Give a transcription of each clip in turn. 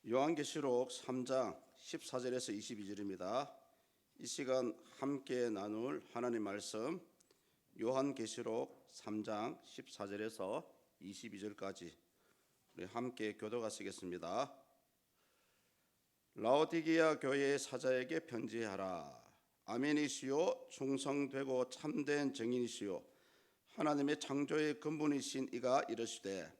요한계시록 3장 14절에서 22절입니다. 이 시간 함께 나눌 하나님 말씀 요한계시록 3장 14절에서 22절까지 우리 함께 교독하시겠습니다. 라오디게아 교회의 사자에게 편지하라. 아멘이시요 충성되고 참된 증인이시요 하나님의 창조의 근본이신 이가 이르시되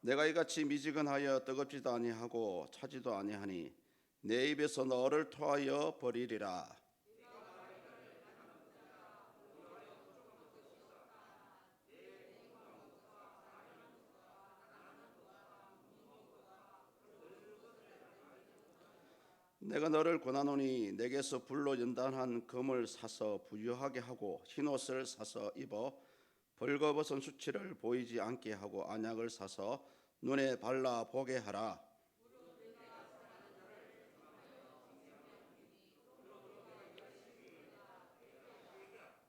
내가 이같이 미지근하여 뜨겁지도 아니하고 차지도 아니하니 내 입에서 너를 토하여 버리리라. 내가 너를 권하노니 내게서 불로 연단한 금을 사서 부유하게 하고 흰옷을 사서 입어 벌거벗은 수치를 보이지 않게 하고 안약을 사서 눈에 발라 보게 하라.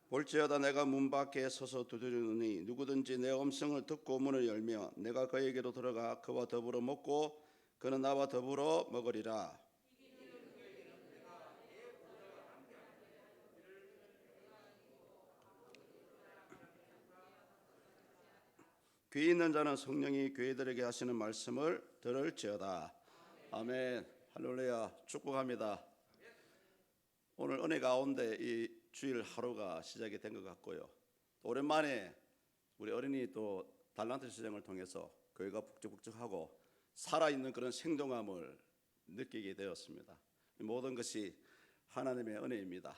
볼지어다 내가 문 밖에 서서 두드리노니 누구든지 내 음성을 듣고 문을 열며 내가 그에게로 들어가 그와 더불어 먹고 그는 나와 더불어 먹으리라. 귀 있는 자는 성령이 교회들에게 하시는 말씀을 들을지어다. 아멘. 할렐루야. 축복합니다. 오늘 은혜 가운데 이 주일 하루가 시작이 된 것 같고요. 또 오랜만에 우리 어린이 또 달란트 시장을 통해서 교회가 북적북적하고 살아있는 그런 생동함을 느끼게 되었습니다. 모든 것이 하나님의 은혜입니다.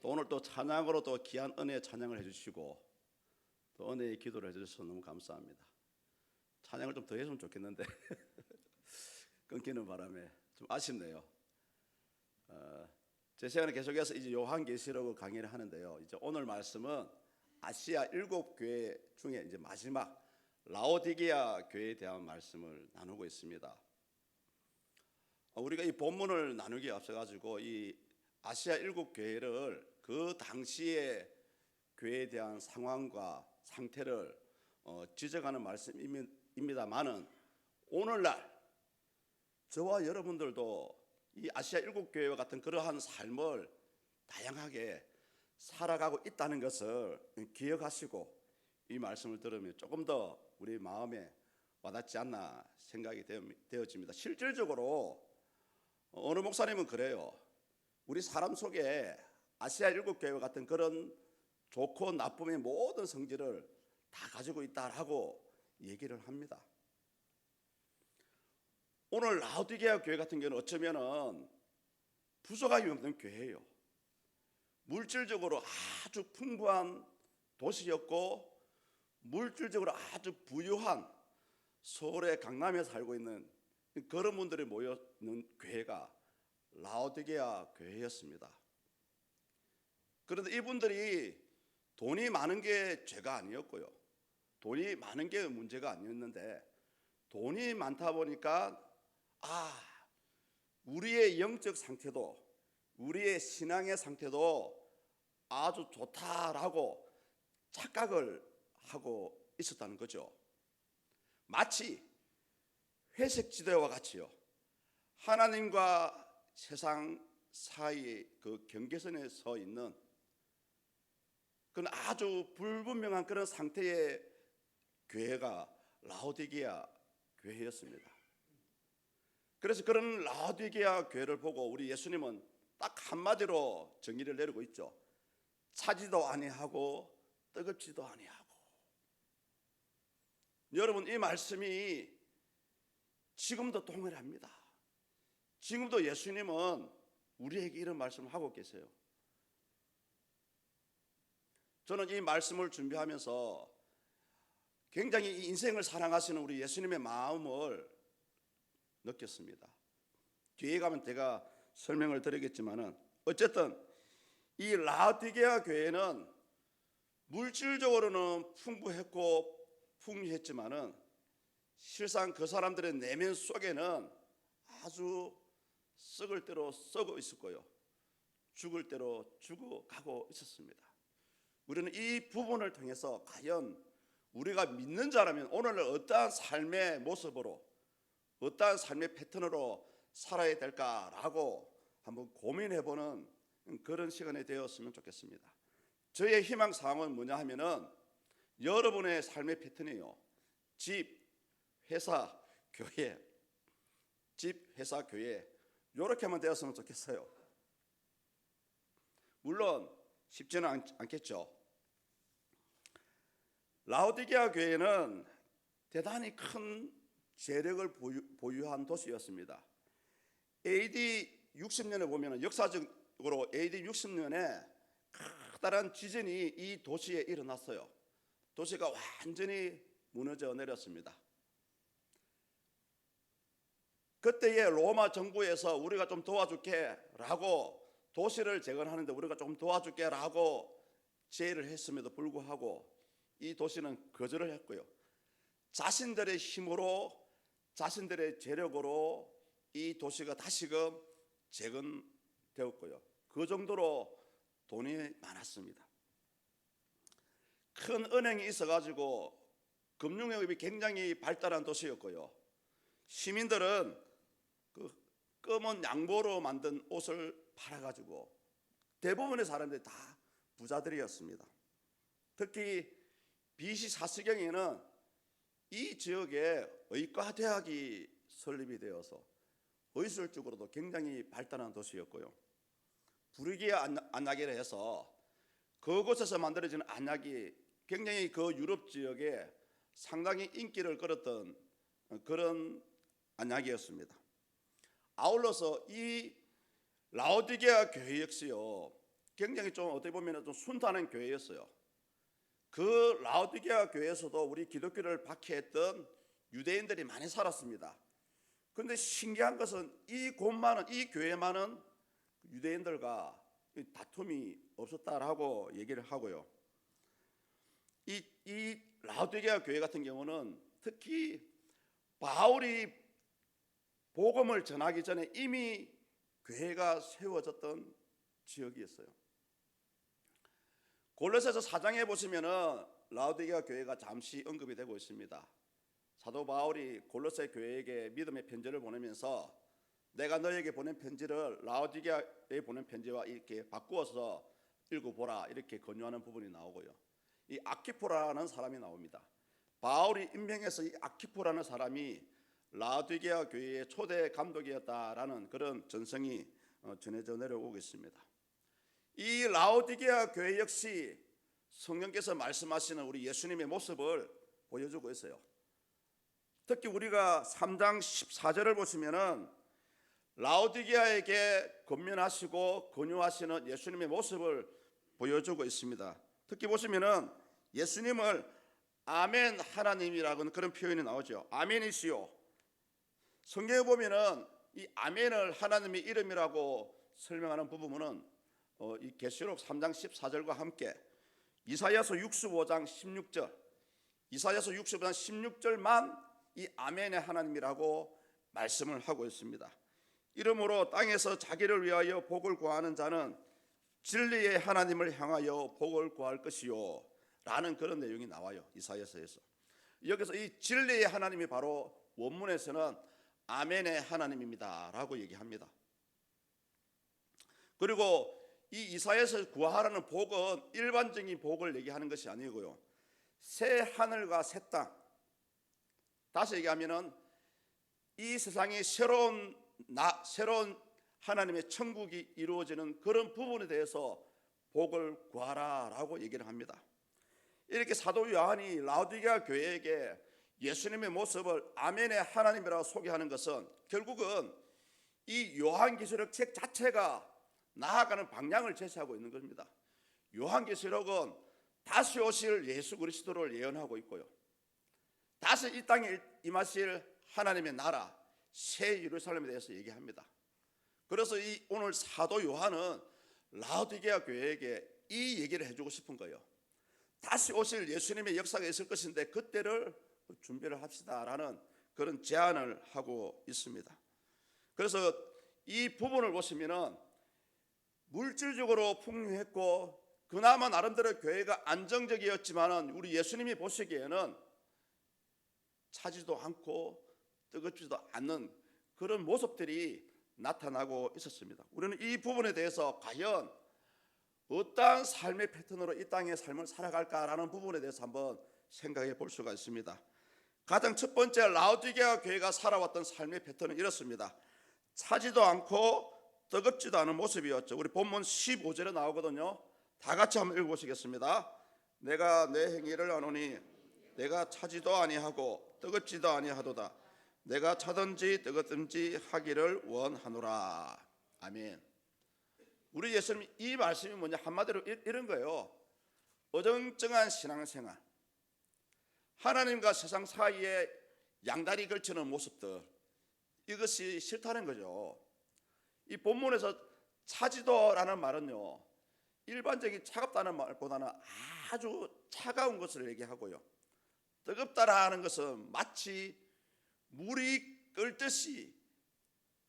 또 오늘 또 찬양으로 또 귀한 은혜의 찬양을 해주시고 또 은혜의 기도를 해주셔서 너무 감사합니다. 찬양을 좀 더 했으면 좋겠는데 끊기는 바람에 좀 아쉽네요. 제 시간에 계속해서 이제 요한계시록 강의를 하는데요. 이제 오늘 말씀은 아시아 7교회 중에 이제 마지막 라오디게아 교회에 대한 말씀을 나누고 있습니다. 우리가 이 본문을 나누기에 앞서 가지고 이 아시아 7교회를 그 당시의 교회에 대한 상황과 상태를 지적하는 말씀입니다만은 오늘날 저와 여러분들도 이 아시아 7교회와 같은 그러한 삶을 다양하게 살아가고 있다는 것을 기억하시고 이 말씀을 들으면 조금 더 우리 마음에 와닿지 않나 생각이 되어집니다. 실질적으로 어느 목사님은 그래요. 우리 사람 속에 아시아 7교회와 같은 그런 좋고 나쁨의 모든 성질을 다 가지고 있다라고 얘기를 합니다. 오늘 라오디게아 교회 같은 경우는 어쩌면은 부족함이 없는 교회예요. 물질적으로 아주 풍부한 도시였고 물질적으로 아주 부유한 서울의 강남에 살고 있는 그런 분들이 모여 있는 교회가 라오디게아 교회였습니다. 그런데 이분들이 돈이 많은 게 죄가 아니었고요. 돈이 많은 게 문제가 아니었는데 돈이 많다 보니까 우리의 영적 상태도 우리의 신앙의 상태도 아주 좋다라고 착각을 하고 있었다는 거죠. 마치 회색지대와 같이요. 하나님과 세상 사이의 그 경계선에 서 있는 그건 아주 불분명한 그런 상태의 교회가 라오디게아 교회였습니다. 그래서 그런 라오디게아 교회를 보고 우리 예수님은 딱 한마디로 정의를 내리고 있죠. 차지도 아니하고 뜨겁지도 아니하고. 여러분 이 말씀이 지금도 동일합니다. 지금도 예수님은 우리에게 이런 말씀을 하고 계세요. 저는 이 말씀을 준비하면서 굉장히 이 인생을 사랑하시는 우리 예수님의 마음을 느꼈습니다. 뒤에 가면 제가 설명을 드리겠지만은 어쨌든 이 라오디게아 교회는 물질적으로는 풍부했고 풍요했지만은 실상 그 사람들의 내면 속에는 아주 썩을 대로 썩어 있었고요. 죽을 대로 죽어가고 있었습니다. 우리는 이 부분을 통해서 과연 우리가 믿는 자라면 오늘 어떠한 삶의 모습으로, 어떠한 삶의 패턴으로 살아야 될까라고 한번 고민해보는 그런 시간이 되었으면 좋겠습니다. 저의 희망사항은 뭐냐 하면은 여러분의 삶의 패턴이요, 집, 회사, 교회, 집, 회사, 교회 이렇게만 되었으면 좋겠어요. 물론 쉽지는 않겠죠. 라오디게아 교회는 대단히 큰 재력을 보유한 도시였습니다. AD 60년에 보면 역사적으로 AD 60년에 커다란 지진이 이 도시에 일어났어요. 도시가 완전히 무너져 내렸습니다. 그때의 로마 정부에서 우리가 좀 도와줄게 라고, 도시를 재건하는데 우리가 좀 도와줄게 라고 제의를 했음에도 불구하고 이 도시는 거절을 했고요. 자신들의 힘으로, 자신들의 재력으로 이 도시가 다시금 재건되었고요. 그 정도로 돈이 많았습니다. 큰 은행이 있어가지고 금융업이 굉장히 발달한 도시였고요. 시민들은 그 검은 양보로 만든 옷을 팔아가지고 대부분의 사람들이 다 부자들이었습니다. 특히 BC 4세경에는 이 지역에 의과대학이 설립이 되어서 의술적으로도 굉장히 발달한 도시였고요. 부르기아 안약이라 해서 그곳에서 만들어진 안약이 굉장히 그 유럽 지역에 상당히 인기를 끌었던 그런 안약이었습니다. 아울러서 이 라오디게아 교회 역시요, 굉장히 좀 어떻게 보면 좀 순탄한 교회였어요. 그 라오디게아 교회에서도 우리 기독교를 박해했던 유대인들이 많이 살았습니다. 그런데 신기한 것은 이 곳만은, 이 교회만은 유대인들과 다툼이 없었다라고 얘기를 하고요. 이 라오디게아 교회 같은 경우는 특히 바울이 복음을 전하기 전에 이미 교회가 세워졌던 지역이었어요. 골로새서 4장에 보시면은 라오디게아 교회가 잠시 언급이 되고 있습니다. 사도 바울이 골로새 교회에게 믿음의 편지를 보내면서 내가 너에게 보낸 편지를 라오디게아에 보낸 편지와 이렇게 바꾸어서 읽어보라, 이렇게 권유하는 부분이 나오고요. 이 아키포라는 사람이 나옵니다. 바울이 임명해서 이 아키포라는 사람이 라오디게아 교회의 초대 감독이었다라는 그런 전성이 전해져 내려오고 있습니다. 이 라오디게아 교회 역시 성령께서 말씀하시는 우리 예수님의 모습을 보여주고 있어요. 특히 우리가 3장 14절을 보시면은 라오디게아에게 권면하시고 권유하시는 예수님의 모습을 보여주고 있습니다. 특히 보시면은 예수님을 아멘 하나님이라는 그런 표현이 나오죠. 아멘이시오. 성경에 보면은 이 아멘을 하나님의 이름이라고 설명하는 부분은 이 계시록 3장 14절과 함께 이사야서 65장 16절, 이사야서 65장 16절만 이 아멘의 하나님이라고 말씀을 하고 있습니다. 이러므로 땅에서 자기를 위하여 복을 구하는 자는 진리의 하나님을 향하여 복을 구할 것이요 라는 그런 내용이 나와요. 이사야서에서. 여기서 이 진리의 하나님이 바로 원문에서는 아멘의 하나님입니다 라고 얘기합니다. 그리고 이 이사야에서 구하라는 복은 일반적인 복을 얘기하는 것이 아니고요, 새 하늘과 새 땅, 다시 얘기하면은 이 세상에 새로운 하나님의 천국이 이루어지는 그런 부분에 대해서 복을 구하라라고 얘기를 합니다. 이렇게 사도 요한이 라오디게아 교회에게 예수님의 모습을 아멘의 하나님이라고 소개하는 것은 결국은 이 요한계시록 책 자체가 나아가는 방향을 제시하고 있는 겁니다. 요한계시록은 다시 오실 예수 그리스도를 예언하고 있고요, 다시 이 땅에 임하실 하나님의 나라 새 예루살렘에 대해서 얘기합니다. 그래서 이 오늘 사도 요한은 라오디게아 교회에게 이 얘기를 해주고 싶은 거예요. 다시 오실 예수님의 역사가 있을 것인데 그때를 준비를 합시다라는 그런 제안을 하고 있습니다. 그래서 이 부분을 보시면은 물질적으로 풍요했고 그나마 나름대로 교회가 안정적이었지만은 우리 예수님이 보시기에는 차지도 않고 뜨겁지도 않는 그런 모습들이 나타나고 있었습니다. 우리는 이 부분에 대해서 과연 어떠한 삶의 패턴으로 이 땅의 삶을 살아갈까라는 부분에 대해서 한번 생각해 볼 수가 있습니다. 가장 첫 번째, 라오디게아 교회가 살아왔던 삶의 패턴은 이렇습니다. 차지도 않고 뜨겁지도 않은 모습이었죠. 우리 본문 15절에 나오거든요. 다 같이 한번 읽어보시겠습니다. 내가 내 행위를 아노니 내가 차지도 아니하고 뜨겁지도 아니하도다. 내가 차든지 뜨겁든지 하기를 원하노라. 아멘. 우리 예수님 이 말씀이 뭐냐, 한마디로 이런 거예요. 어정쩡한 신앙생활, 하나님과 세상 사이에 양다리 걸치는 모습들, 이것이 싫다는 거죠. 이 본문에서 차지도라는 말은요, 일반적인 차갑다는 말보다는 아주 차가운 것을 얘기하고요, 뜨겁다라는 것은 마치 물이 끓듯이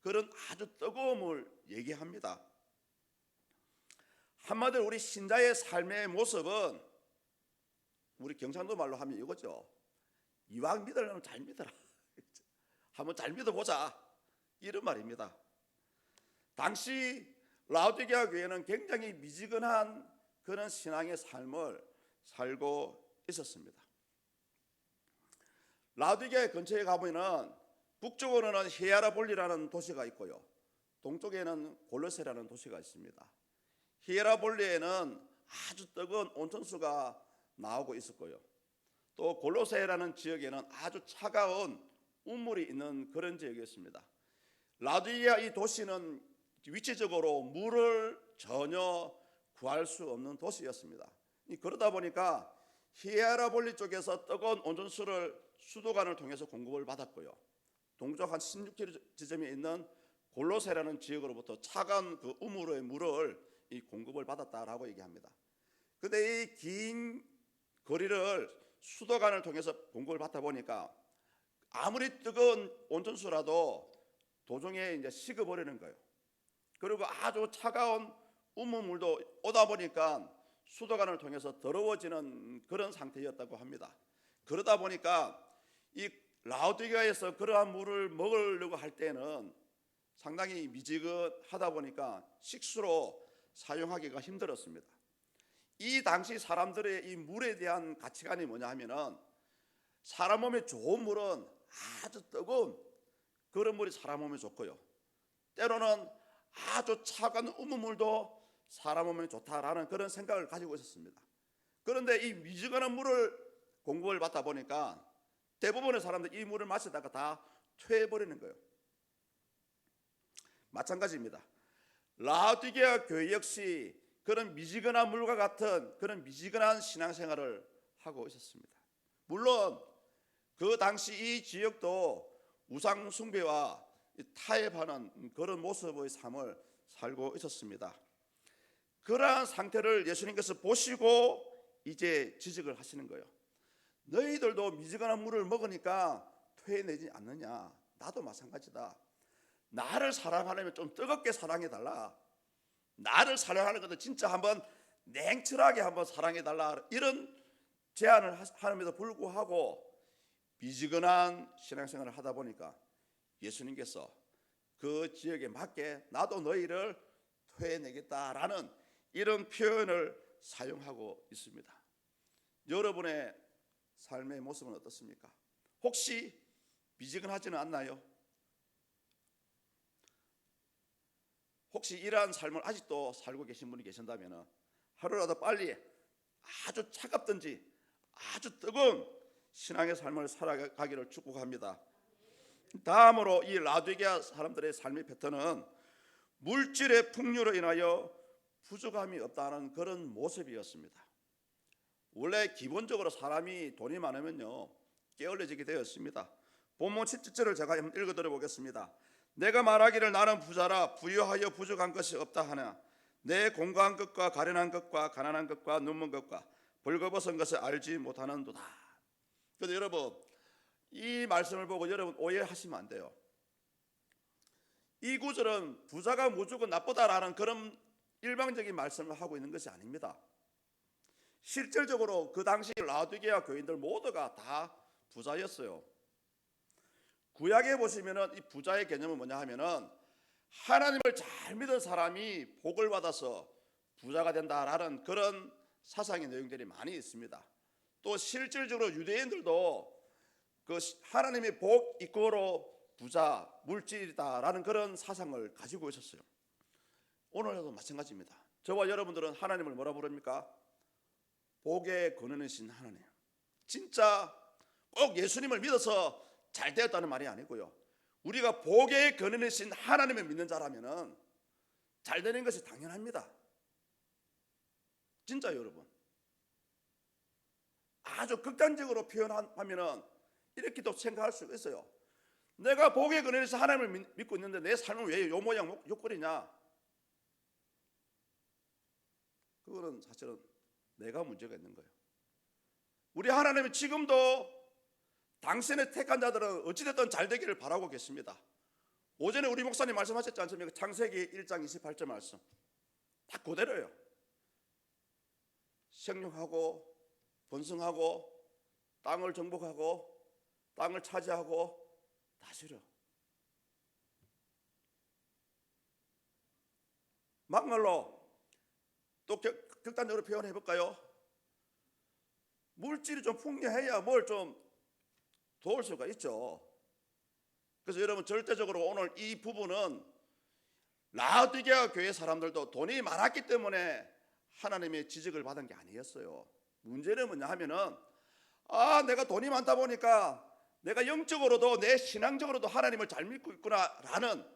그런 아주 뜨거움을 얘기합니다. 한마디로 우리 신자의 삶의 모습은 우리 경상도 말로 하면 이거죠. 이왕 믿으려면 잘 믿어라. 한번 잘 믿어보자, 이런 말입니다. 당시 라오디게아 교회는 굉장히 미지근한 그런 신앙의 삶을 살고 있었습니다. 라오디게아 근처에 가보면 북쪽으로는 히에라볼리라는 도시가 있고요, 동쪽에는 골로세라는 도시가 있습니다. 히에라볼리에는 아주 뜨거운 온천수가 나오고 있었고요, 또 골로세라는 지역에는 아주 차가운 우물이 있는 그런 지역이었습니다. 라오디게아 이 도시는 위치적으로 물을 전혀 구할 수 없는 도시였습니다. 그러다 보니까 히에라볼리 쪽에서 뜨거운 온천수를 수도관을 통해서 공급을 받았고요, 동쪽 한 16km 지점에 있는 골로세라는 지역으로부터 차가운 그 우물의 물을 이 공급을 받았다라고 얘기합니다. 그런데 이 긴 거리를 수도관을 통해서 공급을 받다 보니까 아무리 뜨거운 온천수라도 도중에 이제 식어버리는 거예요. 그리고 아주 차가운 우물물도 오다 보니까 수도관을 통해서 더러워지는 그런 상태였다고 합니다. 그러다 보니까 이 라오디게아에서 그러한 물을 먹으려고 할 때는 상당히 미지근하다 보니까 식수로 사용하기가 힘들었습니다. 이 당시 사람들의 이 물에 대한 가치관이 뭐냐 하면은, 사람 몸에 좋은 물은 아주 뜨거운 그런 물이 사람 몸에 좋고요, 때로는 아주 차가운 우물물도 사람 몸에 좋다라는 그런 생각을 가지고 있었습니다. 그런데 이 미지근한 물을 공급을 받다 보니까 대부분의 사람들이 이 물을 마시다가 다 퇴해버리는 거예요. 마찬가지입니다. 라오디게아 교회 역시 그런 미지근한 물과 같은 그런 미지근한 신앙생활을 하고 있었습니다. 물론 그 당시 이 지역도 우상 숭배와 타협하는 그런 모습의 삶을 살고 있었습니다. 그러한 상태를 예수님께서 보시고 이제 지적을 하시는 거예요. 너희들도 미지근한 물을 먹으니까 퇴해내지 않느냐? 나도 마찬가지다. 나를 사랑하려면 좀 뜨겁게 사랑해달라. 나를 사랑하는 것도 진짜 한번 냉철하게 한번 사랑해달라, 이런 제안을 하는데도 불구하고 미지근한 신앙생활을 하다 보니까 예수님께서 그 지역에 맞게 나도 너희를 퇴해내겠다라는 이런 표현을 사용하고 있습니다. 여러분의 삶의 모습은 어떻습니까? 혹시 미지근하지는 않나요? 혹시 이러한 삶을 아직도 살고 계신 분이 계신다면 하루라도 빨리 아주 차갑든지 아주 뜨거운 신앙의 삶을 살아가기를 축복합니다. 다음으로 이 라오디게아 사람들의 삶의 패턴은 물질의 풍요로 인하여 부족함이 없다는 그런 모습이었습니다. 원래 기본적으로 사람이 돈이 많으면요 게을러지게 되었습니다. 본문 17절을 제가 한번 읽어드려 보겠습니다. 내가 말하기를 나는 부자라 부유하여 부족한 것이 없다 하나 내 공고한 것과 가련한 것과 가난한 것과 눈먼 것과 벌거벗은 것을 알지 못하는도다. 그런데 여러분, 이 말씀을 보고 여러분 오해하시면 안 돼요. 이 구절은 부자가 무조건 나쁘다라는 그런 일방적인 말씀을 하고 있는 것이 아닙니다. 실질적으로 그 당시 라오디게아 교인들 모두가 다 부자였어요. 구약에 보시면은 이 부자의 개념은 뭐냐 하면은 하나님을 잘 믿은 사람이 복을 받아서 부자가 된다라는 그런 사상의 내용들이 많이 있습니다. 또 실질적으로 유대인들도 그 하나님의 복 이꼬로 부자 물질이다라는 그런 사상을 가지고 있었어요. 오늘도 마찬가지입니다. 저와 여러분들은 하나님을 뭐라 부릅니까? 복의 근원이신 하나님. 진짜 꼭 예수님을 믿어서 잘 되었다는 말이 아니고요, 우리가 복의 근원이신 하나님을 믿는 자라면은 잘 되는 것이 당연합니다. 진짜 여러분, 아주 극단적으로 표현하면은 이렇게도 생각할 수 있어요. 내가 복의 근원에서 하나님을 믿고 있는데 내 삶은 왜 요 모양 요 꼴이냐? 그거는 사실은 내가 문제가 있는 거예요. 우리 하나님은 지금도 당신의 택한 자들은 어찌됐든 잘 되기를 바라고 계십니다. 오전에 우리 목사님 말씀하셨지 않습니까? 창세기 1장 28절 말씀 다 그대로예요. 생육하고 번성하고 땅을 정복하고 땅을 차지하고 다스려. 막말로 또 극단적으로 표현해 볼까요? 물질이 좀 풍요해야 뭘 좀 도울 수가 있죠. 그래서 여러분, 절대적으로 오늘 이 부분은 라오디게아 교회 사람들도 돈이 많았기 때문에 하나님의 지적을 받은 게 아니었어요. 문제는 뭐냐 하면은 내가 돈이 많다 보니까 내가 영적으로도 내 신앙적으로도 하나님을 잘 믿고 있구나라는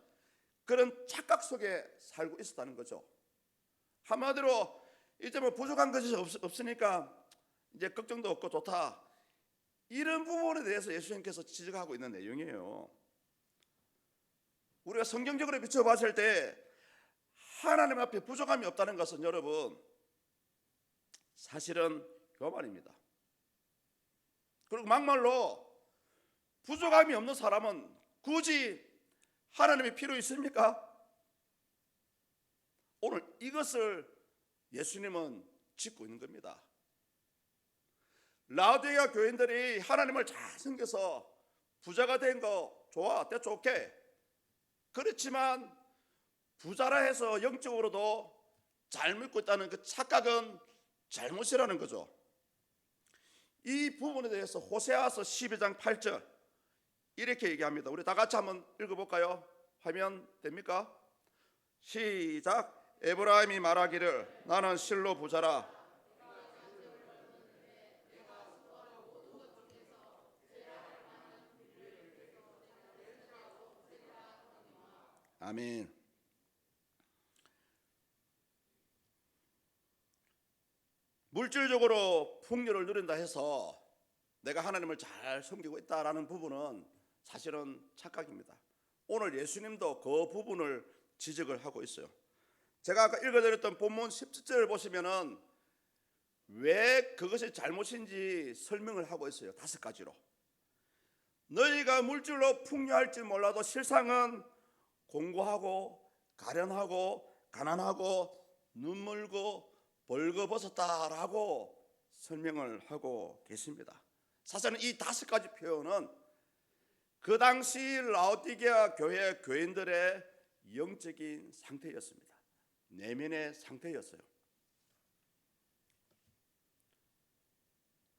그런 착각 속에 살고 있었다는 거죠. 한마디로 이제 뭐 부족한 것이 없으니까 이제 걱정도 없고 좋다, 이런 부분에 대해서 예수님께서 지적하고 있는 내용이에요. 우리가 성경적으로 비춰봤을 때 하나님 앞에 부족함이 없다는 것은 여러분 사실은 교만입니다. 그리고 막말로 부족함이 없는 사람은 굳이 하나님이 필요 있습니까? 오늘 이것을 예수님은 짚고 있는 겁니다. 라오디게아 교인들이 하나님을 잘 섬겨서 부자가 된 거 좋아, that's okay. 그렇지만 부자라 해서 영적으로도 잘 믿고 있다는 그 착각은 잘못이라는 거죠. 이 부분에 대해서 호세아서 12장 8절 이렇게 얘기합니다. 우리 다 같이 한번 읽어볼까요? 화면 됩니까? 시작. 에브라임이 말하기를 나는 실로 부자라. 아멘. 물질적으로 풍요를 누린다 해서 내가 하나님을 잘 섬기고 있다라는 부분은 사실은 착각입니다. 오늘 예수님도 그 부분을 지적을 하고 있어요. 제가 아까 읽어드렸던 본문 17절을 보시면은 왜 그것이 잘못인지 설명을 하고 있어요. 5가지로. 너희가 물질로 풍요할지 몰라도 실상은 공고하고 가련하고 가난하고 눈물고 벌거벗었다라고 설명을 하고 계십니다. 사실은 이 5가지 표현은 그 당시 라오디게아 교회 교인들의 영적인 상태였습니다. 내면의 상태였어요.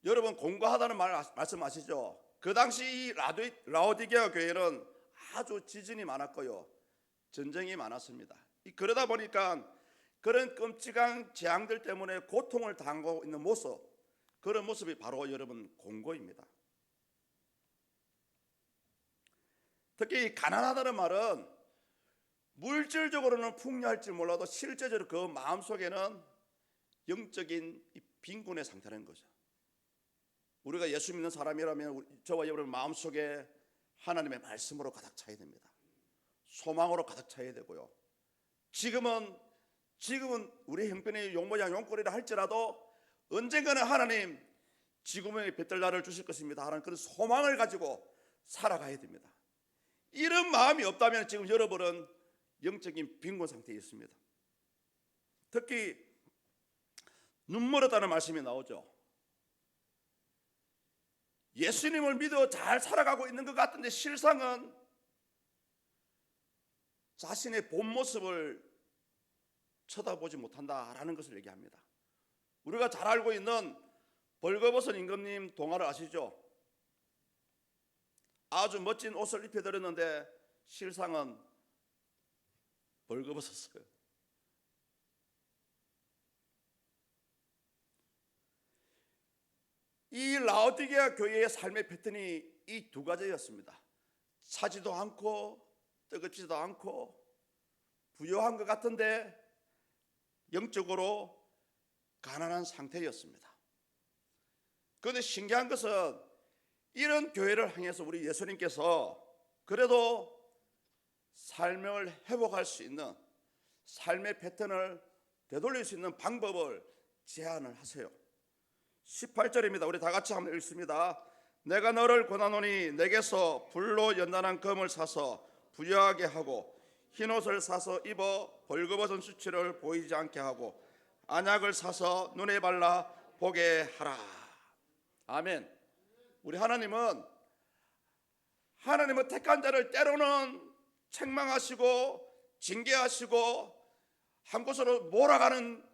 여러분, 공고하다는 말 말씀하시죠? 그 당시 라오디게아 교회는 아주 지진이 많았고요, 전쟁이 많았습니다. 그러다 보니까 그런 끔찍한 재앙들 때문에 고통을 당하고 있는 모습, 그런 모습이 바로 여러분 공고입니다. 특히 가난하다는 말은 물질적으로는 풍요할지 몰라도 실제적으로 그 마음속에는 영적인 빈곤의 상태라는 거죠. 우리가 예수 믿는 사람이라면 저와 여러분 마음속에 하나님의 말씀으로 가득 차야 됩니다. 소망으로 가득 차야 되고요. 지금은 우리 형편이 용모양 용꼴이라 할지라도 언젠가는 하나님 지구명의 뱃들날을 주실 것입니다 하는 그런 소망을 가지고 살아가야 됩니다. 이런 마음이 없다면 지금 여러분은 영적인 빈곤 상태에 있습니다. 특히 눈멀었다는 말씀이 나오죠. 예수님을 믿어 잘 살아가고 있는 것 같은데 실상은 자신의 본 모습을 쳐다보지 못한다라는 것을 얘기합니다. 우리가 잘 알고 있는 벌거벗은 임금님 동화를 아시죠? 아주 멋진 옷을 입혀드렸는데 실상은 벌거벗었어요. 이 라오디게아 교회의 삶의 패턴이 이 두 가지였습니다. 차지도 않고 뜨겁지도 않고 부유한 것 같은데 영적으로 가난한 상태였습니다. 그런데 신기한 것은 이런 교회를 향해서 우리 예수님께서 그래도 삶을 회복할 수 있는 삶의 패턴을 되돌릴 수 있는 방법을 제안을 하세요. 18절입니다. 우리 다 같이 한번 읽습니다. 내가 너를 권하노니 내게서 불로 연단한 금을 사서 부유하게 하고 흰옷을 사서 입어 벌거벗은 수치를 보이지 않게 하고 안약을 사서 눈에 발라 보게 하라. 아멘. 우리 하나님은 택한 자를 때로는 책망하시고 징계하시고 한 곳으로 몰아가는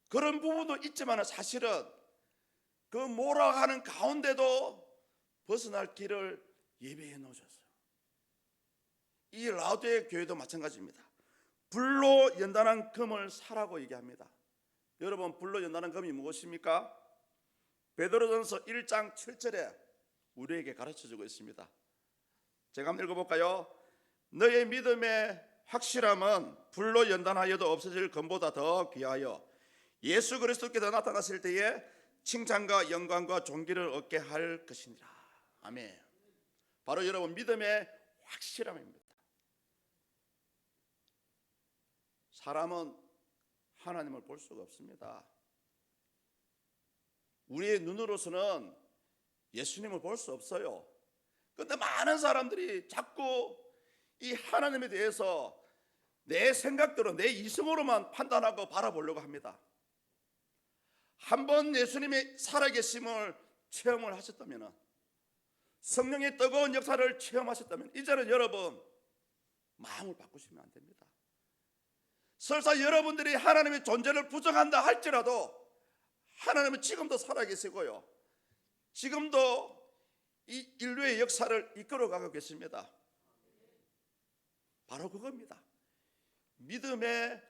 그런 부분도 있지만 사실은 그 몰아가는 가운데도 벗어날 길을 예비해 놓으셨어요. 이 라오디게아 교회도 마찬가지입니다. 불로 연단한 금을 사라고 얘기합니다. 여러분, 불로 연단한 금이 무엇입니까? 베드로전서 1장 7절에 우리에게 가르쳐주고 있습니다. 제가 한번 읽어볼까요? 너의 믿음의 확실함은 불로 연단하여도 없어질 금보다 더 귀하여 예수 그리스도께서 나타났을 때에 칭찬과 영광과 존귀를 얻게 할 것이니라. 아멘. 바로 여러분 믿음의 확실함입니다. 사람은 하나님을 볼 수가 없습니다. 우리의 눈으로서는 예수님을 볼 수 없어요. 그런데 많은 사람들이 자꾸 이 하나님에 대해서 내 생각대로 내 이성으로만 판단하고 바라보려고 합니다. 한번 예수님의 살아계심을 체험을 하셨다면, 성령의 뜨거운 역사를 체험하셨다면 이제는 여러분 마음을 바꾸시면 안 됩니다. 설사 여러분들이 하나님의 존재를 부정한다 할지라도 하나님은 지금도 살아계시고요, 지금도 이 인류의 역사를 이끌어가고 계십니다. 바로 그겁니다. 믿음의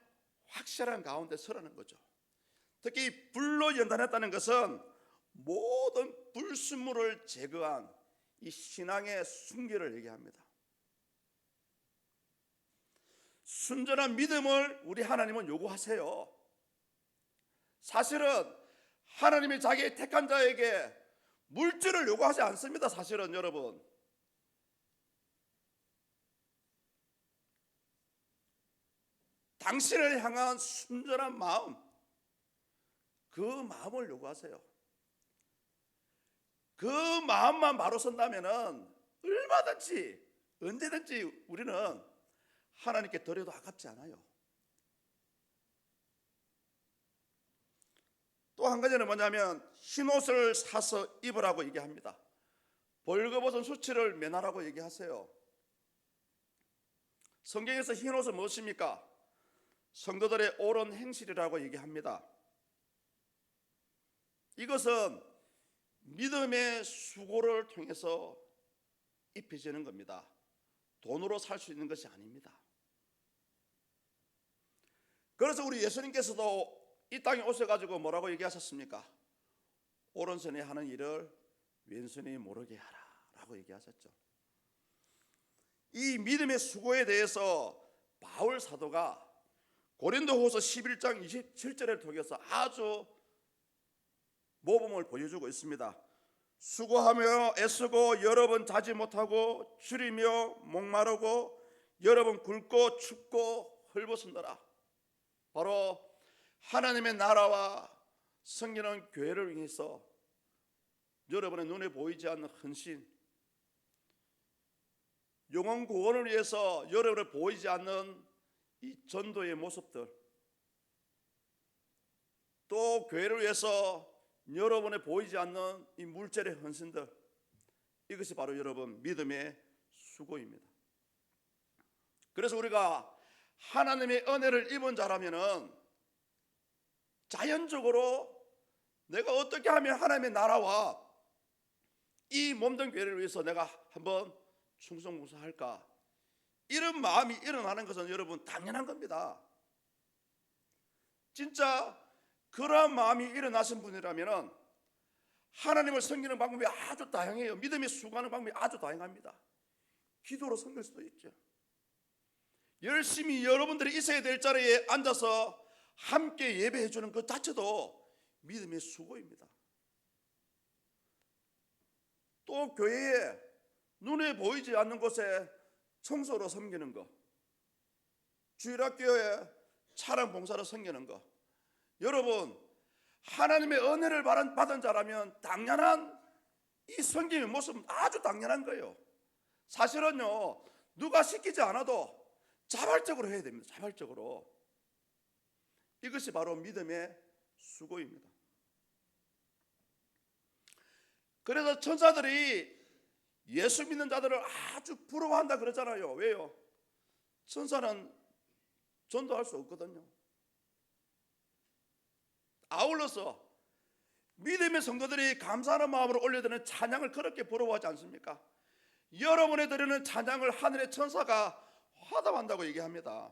확실한 가운데 서라는 거죠. 특히 불로 연단했다는 것은 모든 불순물을 제거한 이 신앙의 순결을 얘기합니다. 순전한 믿음을 우리 하나님은 요구하세요. 사실은 하나님이 자기의 택한 자에게 물질을 요구하지 않습니다. 사실은 여러분, 당신을 향한 순전한 마음, 그 마음을 요구하세요. 그 마음만 바로 선다면은 얼마든지 언제든지 우리는 하나님께 드려도 아깝지 않아요. 또 한 가지는 뭐냐면 흰옷을 사서 입으라고 얘기합니다. 벌거벗은 수치를 면하라고 얘기하세요. 성경에서 흰옷은 무엇입니까? 성도들의 옳은 행실이라고 얘기합니다. 이것은 믿음의 수고를 통해서 입혀지는 겁니다. 돈으로 살 수 있는 것이 아닙니다. 그래서 우리 예수님께서도 이 땅에 오셔가지고 뭐라고 얘기하셨습니까? 오른손이 하는 일을 왼손이 모르게 하라 라고 얘기하셨죠. 이 믿음의 수고에 대해서 바울 사도가 고린도후서 11장 27절을 통해서 아주 모범을 보여주고 있습니다. 수고하며 애쓰고 여러 번 자지 못하고 줄이며 목마르고 여러 번 굶고 춥고 헐벗은더라. 바로 하나님의 나라와 성기는 교회를 위해서 여러분의 눈에 보이지 않는 헌신, 영혼 구원을 위해서 여러분의 보이지 않는 이 전도의 모습들, 또 교회를 위해서 여러분의 보이지 않는 이 물질의 헌신들, 이것이 바로 여러분 믿음의 수고입니다. 그래서 우리가 하나님의 은혜를 입은 자라면은 자연적으로 내가 어떻게 하면 하나님의 나라와 이 몸된 교회를 위해서 내가 한번 충성봉사할까, 이런 마음이 일어나는 것은 여러분 당연한 겁니다. 진짜 그러한 마음이 일어나신 분이라면 하나님을 섬기는 방법이 아주 다양해요. 믿음의 수고하는 방법이 아주 다양합니다. 기도로 섬길 수도 있죠. 열심히 여러분들이 있어야 될 자리에 앉아서 함께 예배해 주는 것 자체도 믿음의 수고입니다. 또 교회에 눈에 보이지 않는 곳에 청소로 섬기는 것, 주일학교에 차량 봉사로 섬기는 것, 여러분 하나님의 은혜를 받은 자라면 당연한 이 섬김의 모습은 아주 당연한 거예요. 사실은요, 누가 시키지 않아도 자발적으로 해야 됩니다. 자발적으로. 이것이 바로 믿음의 수고입니다. 그래서 천사들이 예수 믿는 자들을 아주 부러워한다 그러잖아요. 왜요? 천사는 전도할 수 없거든요. 아울러서 믿음의 성도들이 감사하는 마음으로 올려드리는 찬양을 그렇게 부러워하지 않습니까? 여러분이 드리는 찬양을 하늘의 천사가 화답한다고 얘기합니다.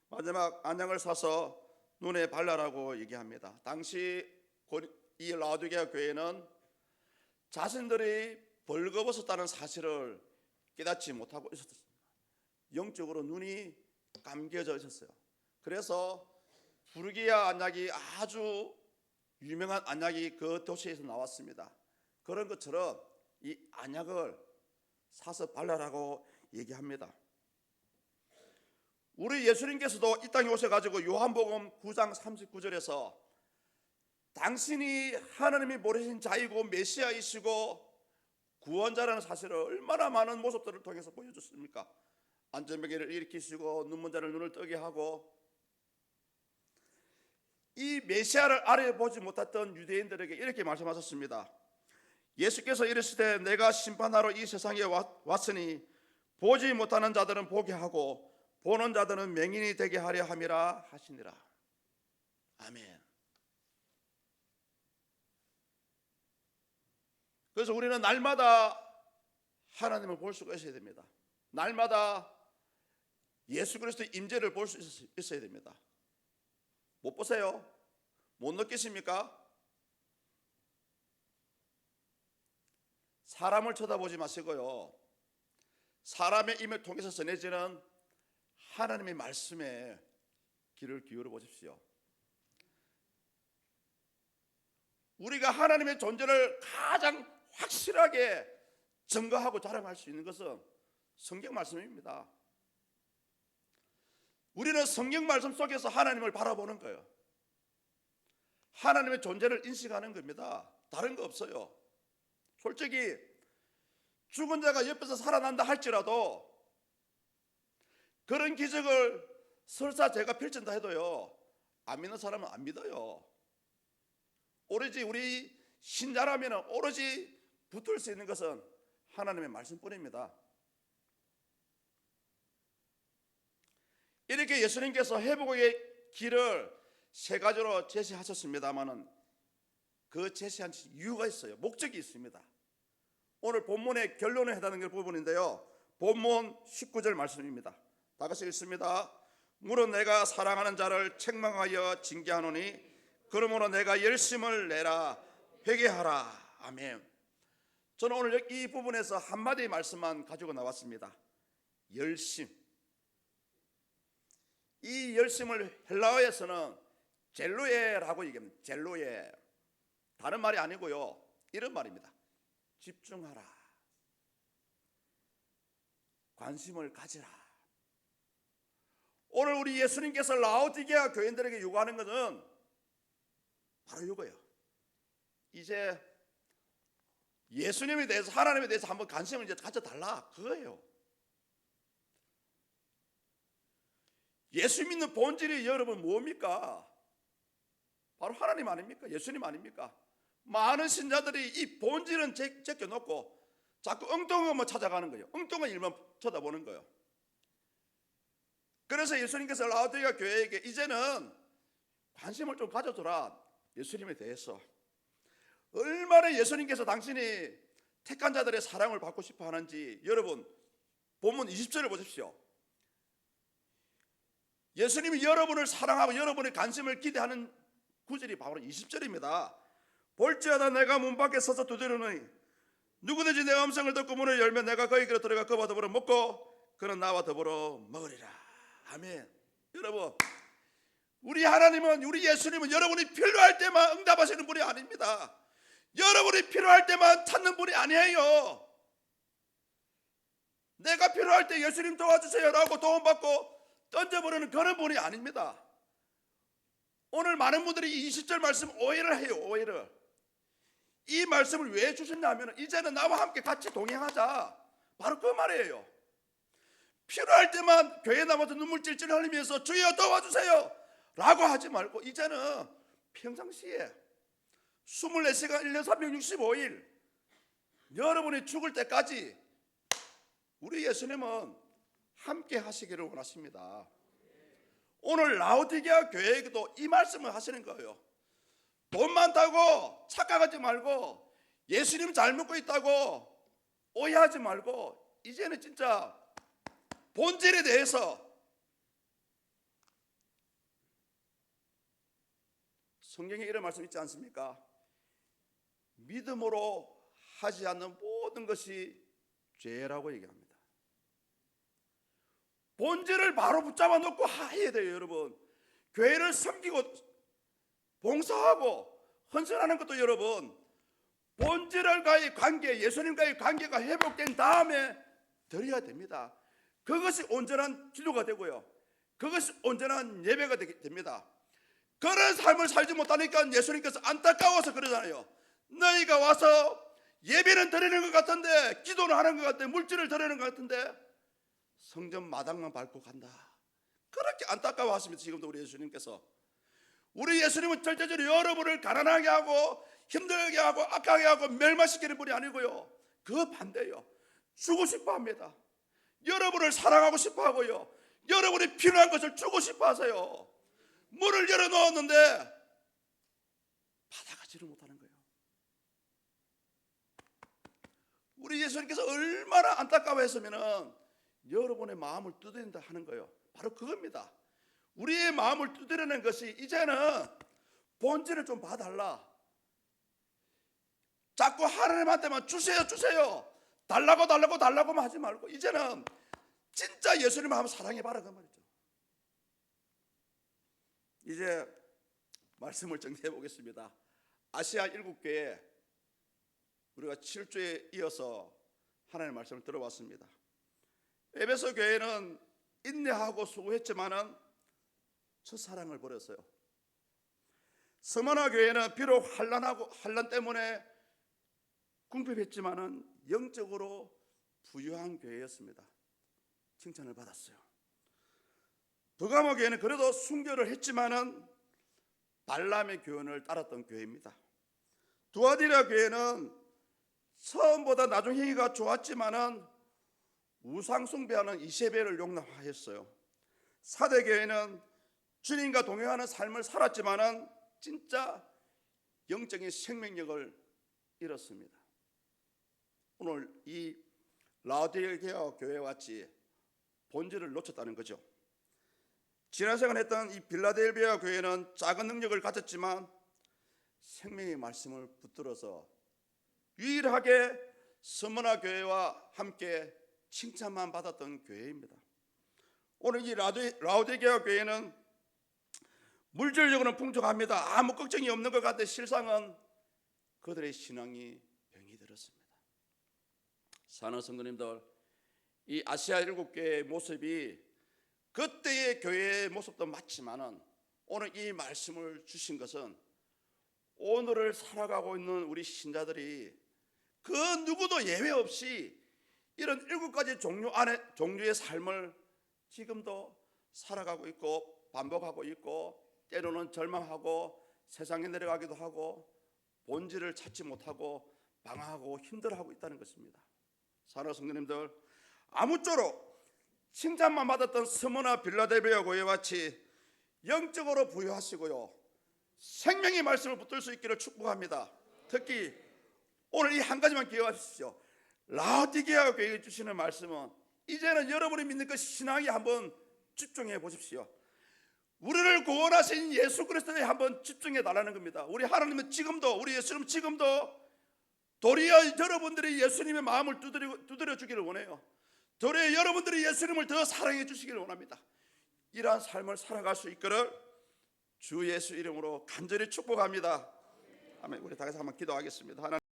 마지막 안양을 사서 눈에 발라라고 얘기합니다. 당시 이 라오디게아 교회는 자신들이 벌거벗었다는 사실을 깨닫지 못하고 있었습니다. 영적으로 눈이 감겨져 있었어요. 그래서 부르기아 안약이 아주 유명한 안약이 그 도시에서 나왔습니다. 그런 것처럼 이 안약을 사서 발라라고 얘기합니다. 우리 예수님께서도 이 땅에 오셔가지고 요한복음 9장 39절에서 당신이 하나님이 보내신 자이고 메시아이시고 구원자라는 사실을 얼마나 많은 모습들을 통해서 보여줬습니까? 안전병기를 일으키시고 눈먼 자를 눈을 뜨게 하고, 이 메시아를 알아보지 못했던 유대인들에게 이렇게 말씀하셨습니다. 예수께서 이르시되 내가 심판하러 이 세상에 왔으니 보지 못하는 자들은 보게 하고 보는 자들은 맹인이 되게 하려 함이라 하시니라. 아멘. 그래서 우리는 날마다 하나님을 볼 수가 있어야 됩니다. 날마다 예수 그리스도의 임재를 볼 수 있어야 됩니다. 못 보세요? 못 느끼십니까? 사람을 쳐다보지 마시고요, 사람의 힘을 통해서 전해지는 하나님의 말씀에 귀를 기울여 보십시오. 우리가 하나님의 존재를 가장 확실하게 증거하고 자랑할 수 있는 것은 성경 말씀입니다. 우리는 성경 말씀 속에서 하나님을 바라보는 거예요. 하나님의 존재를 인식하는 겁니다. 다른 거 없어요. 솔직히 죽은 자가 옆에서 살아난다 할지라도 그런 기적을 설사 제가 펼친다 해도요, 안 믿는 사람은 안 믿어요. 오로지 우리 신자라면 오로지 붙을 수 있는 것은 하나님의 말씀뿐입니다. 이렇게 예수님께서 회복의 길을 세 가지로 제시하셨습니다마는 그 제시한 이유가 있어요. 목적이 있습니다. 오늘 본문의 결론에 해당하는 부분인데요, 본문 19절 말씀입니다. 다 같이 읽습니다. 물은 내가 사랑하는 자를 책망하여 징계하노니 그러므로 내가 열심을 내라 회개하라. 아멘. 저는 오늘 이 부분에서 한마디 말씀만 가지고 나왔습니다. 열심. 이 열심을 헬라어에서는 젤로에라고 얘기합니다. 젤로에. 다른 말이 아니고요, 이런 말입니다. 집중하라. 관심을 가지라. 오늘 우리 예수님께서 라오디게아 교인들에게 요구하는 것은 바로 이거예요. 이제 예수님에 대해서, 하나님에 대해서 한번 관심을 이제 가져달라, 그거예요. 예수 믿는 본질이 여러분 뭡니까? 바로 하나님 아닙니까? 예수님 아닙니까? 많은 신자들이 이 본질은 제껴놓고 자꾸 엉뚱한 것만 찾아가는 거예요. 엉뚱한 일만 쳐다보는 거예요. 그래서 예수님께서 라오디게아 교회에게 이제는 관심을 좀 가져줘라. 예수님에 대해서 얼마나 예수님께서 당신이 택한 자들의 사랑을 받고 싶어 하는지 여러분 본문 20절을 보십시오. 예수님이 여러분을 사랑하고 여러분의 관심을 기대하는 구절이 바로 20절입니다. 볼지어다 내가 문 밖에 서서 두드리노니 누구든지 내 음성을 듣고 문을 열면 내가 그에게로 들어가 그와 더불어 먹고 그는 나와 더불어 먹으리라. 아멘. 여러분, 우리 하나님은, 우리 예수님은 여러분이 필요할 때만 응답하시는 분이 아닙니다. 여러분이 필요할 때만 찾는 분이 아니에요. 내가 필요할 때 예수님 도와주세요 라고 도움받고 던져버리는 그런 분이 아닙니다. 오늘 많은 분들이 이 20절 말씀 오해를 해요. 오해를. 이 말씀을 왜 주셨냐면 이제는 나와 함께 같이 동행하자, 바로 그 말이에요. 필요할 때만 교회 나와서 눈물 찔찔 흘리면서 주여 도와주세요 라고 하지 말고 이제는 평상시에 24시간 1년 365일 여러분이 죽을 때까지 우리 예수님은 함께 하시기를 원하십니다. 오늘 라오디게아 교회에게도 이 말씀을 하시는 거예요. 돈 많다고 착각하지 말고 예수님 잘 먹고 있다고 오해하지 말고 이제는 진짜 본질에 대해서 성경에 이런 말씀 있지 않습니까? 믿음으로 하지 않는 모든 것이 죄라고 얘기합니다. 본질을 바로 붙잡아 놓고 해야 돼요. 여러분, 교회를 섬기고 봉사하고 헌신하는 것도 여러분 본질과의 관계, 예수님과의 관계가 회복된 다음에 드려야 됩니다. 그것이 온전한 기도가 되고요, 그것이 온전한 예배가 됩니다. 그런 삶을 살지 못하니까 예수님께서 안타까워서 그러잖아요. 너희가 와서 예배는 드리는 것 같은데, 기도는 하는 것 같은데, 물질을 드리는 것 같은데 성전 마당만 밟고 간다. 그렇게 안타까워하십니다. 지금도 우리 예수님께서. 우리 예수님은 절대적으로 여러분을 가난하게 하고 힘들게 하고 악하게 하고 멸망시키는 분이 아니고요, 그 반대예요. 주고 싶어 합니다. 여러분을 사랑하고 싶어 하고요, 여러분이 필요한 것을 주고 싶어 하세요. 문을 열어놓았는데 받아가지를 못하는 거예요. 우리 예수님께서 얼마나 안타까워했으면 여러분의 마음을 두드린다 하는 거예요. 바로 그겁니다. 우리의 마음을 두드리는 것이 이제는 본질을 좀 봐달라. 자꾸 하나님한테만 주세요 주세요 달라고만 하지 말고 이제는 진짜 예수님을 한번 사랑해봐라 그 말이죠. 이제 말씀을 정리해 보겠습니다. 아시아 7교회 우리가 7주에 이어서 하나님의 말씀을 들어봤습니다. 에베소 교회는 인내하고 수고했지만은 첫사랑을 버렸어요. 스무나 교회는 비록 환난 때문에 궁핍했지만은 영적으로 부유한 교회였습니다. 칭찬을 받았어요. 버가모 교회는 그래도 순교를 했지만은 발람의 교훈을 따랐던 교회입니다. 두아디라 교회는 처음보다 나중 행위가 좋았지만은 우상 숭배하는 이세벨을 용납하였어요. 사대 교회는 주님과 동행하는 삶을 살았지만은 진짜 영적인 생명력을 잃었습니다. 오늘 이 라오디게아 교회와 같이 본질을 놓쳤다는 거죠. 지난 시간 했던 이 빌라델비아 교회는 작은 능력을 가졌지만 생명의 말씀을 붙들어서 유일하게 스무나 교회와 함께 칭찬만 받았던 교회입니다. 오늘 이 라오디게아 교회는 물질적으로는 풍족합니다. 아무 걱정이 없는 것 같아 실상은 그들의 신앙이 병이 들었습니다. 사랑하는 성도님들, 이 아시아 7교회의 모습이 그때의 교회의 모습도 맞지만은 오늘 이 말씀을 주신 것은 오늘을 살아가고 있는 우리 신자들이 그 누구도 예외 없이 이런 7가지 종류의 삶을 지금도 살아가고 있고 반복하고 있고 때로는 절망하고 세상에 내려가기도 하고 본질을 찾지 못하고 방황하고 힘들어하고 있다는 것입니다. 사랑하는 성도님들, 아무쪼록 칭찬만 받았던 스무나 빌라델비아 교회와 같이 영적으로 부유하시고요, 생명의 말씀을 붙들 수 있기를 축복합니다. 특히 오늘 이 한 가지만 기억하십시오. 라오디게아 교회에 주시는 말씀은 이제는 여러분이 믿는 그 신앙에 한번 집중해 보십시오. 우리를 구원하신 예수 그리스도에 한번 집중해 달라는 겁니다. 우리 하나님은 지금도, 우리 예수님은 지금도 도리어 여러분들이 예수님의 마음을 두드려 주기를 원해요. 도리어 여러분들이 예수님을 더 사랑해 주시기를 원합니다. 이러한 삶을 살아갈 수 있기를 주 예수 이름으로 간절히 축복합니다. 아멘. 우리 다 같이 한번 기도하겠습니다. 하나님